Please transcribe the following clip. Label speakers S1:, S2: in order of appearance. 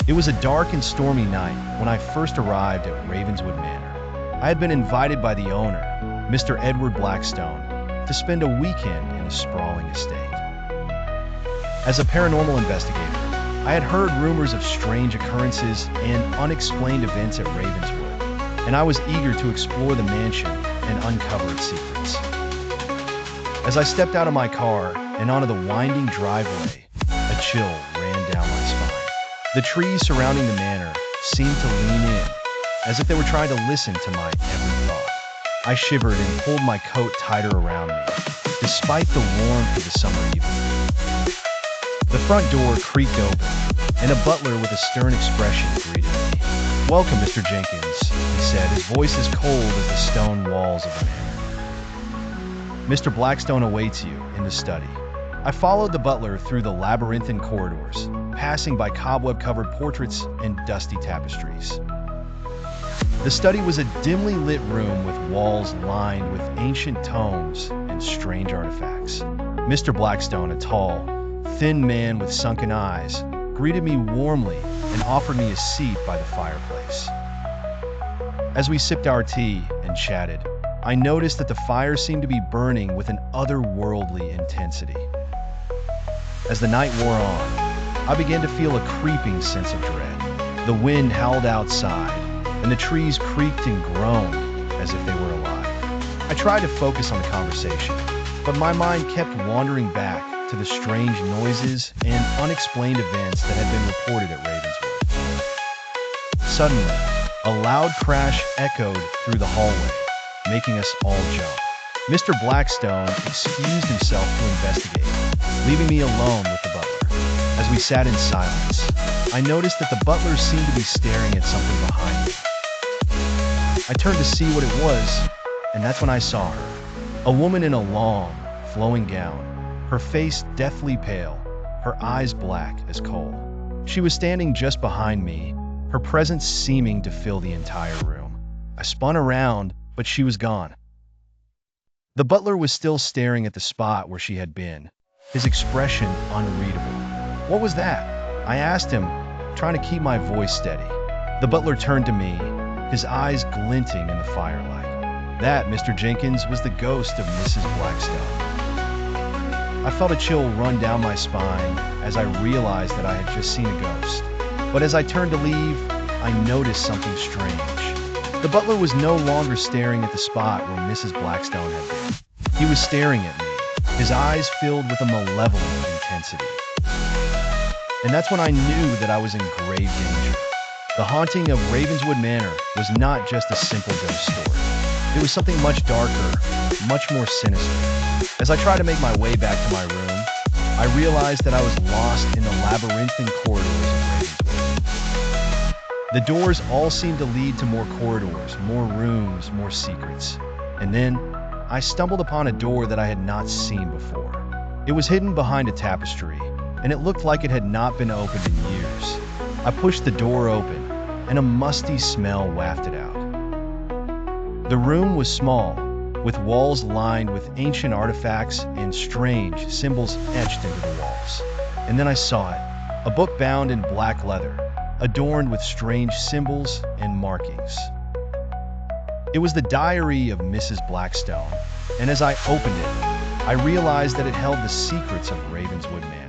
S1: It was a dark and stormy night when I first arrived at Ravenswood Manor. I had been invited by the owner, Mr. Edward Blackstone, to spend a weekend in his sprawling estate. As a paranormal investigator, I had heard rumors of strange occurrences and unexplained events at Ravenswood, and I was eager to explore the mansion and uncover its secrets. As I stepped out of my car and onto the winding driveway, a chill ran down my spine. The trees surrounding the manor seemed to lean in, as if they were trying to listen to my every thought. I shivered and pulled my coat tighter around me, despite the warmth of the summer evening. The front door creaked open, and a butler with a stern expression greeted me. "Welcome, Mr. Jenkins," he said, his voice as cold as the stone walls of the manor. "Mr. Blackstone awaits you in the study." I followed the butler through the labyrinthine corridors, passing by cobweb-covered portraits and dusty tapestries. The study was a dimly lit room with walls lined with ancient tomes and strange artifacts. Mr. Blackstone, a tall, thin man with sunken eyes, greeted me warmly and offered me a seat by the fireplace. As we sipped our tea and chatted, I noticed that the fire seemed to be burning with an otherworldly intensity. As the night wore on, I began to feel a creeping sense of dread. The wind howled outside, and the trees creaked and groaned as if they were alive. I tried to focus on the conversation, but my mind kept wandering back to the strange noises and unexplained events that had been reported at Ravenswood. Suddenly, a loud crash echoed through the hallway, making us all jump. Mr. Blackstone excused himself to investigate, leaving me alone with the butler. As we sat in silence, I noticed that the butler seemed to be staring at something behind me. I turned to see what it was, and that's when I saw her. A woman in a long, flowing gown, her face deathly pale, her eyes black as coal. She was standing just behind me, her presence seeming to fill the entire room. I spun around, but she was gone. The butler was still staring at the spot where she had been, his expression unreadable. "What was that?" I asked him, trying to keep my voice steady. The butler turned to me, his eyes glinting in the firelight. "That, Mr. Jenkins, was the ghost of Mrs. Blackstone." I felt a chill run down my spine as I realized that I had just seen a ghost. But as I turned to leave, I noticed something strange. The butler was no longer staring at the spot where Mrs. Blackstone had been. He was staring at me, his eyes filled with a malevolent intensity. And that's when I knew that I was in grave danger. The haunting of Ravenswood Manor was not just a simple ghost story. It was something much darker, much more sinister. As I tried to make my way back to my room, I realized that I was lost in the labyrinthine corridors of Ravenswood. The doors all seemed to lead to more corridors, more rooms, more secrets. And then, I stumbled upon a door that I had not seen before. It was hidden behind a tapestry, and it looked like it had not been opened in years. I pushed the door open, and a musty smell wafted out. The room was small, with walls lined with ancient artifacts and strange symbols etched into the walls. And then I saw it, a book bound in black leather, adorned with strange symbols and markings. It was the diary of Mrs. Blackstone, and as I opened it, I realized that it held the secrets of Ravenswood Manor.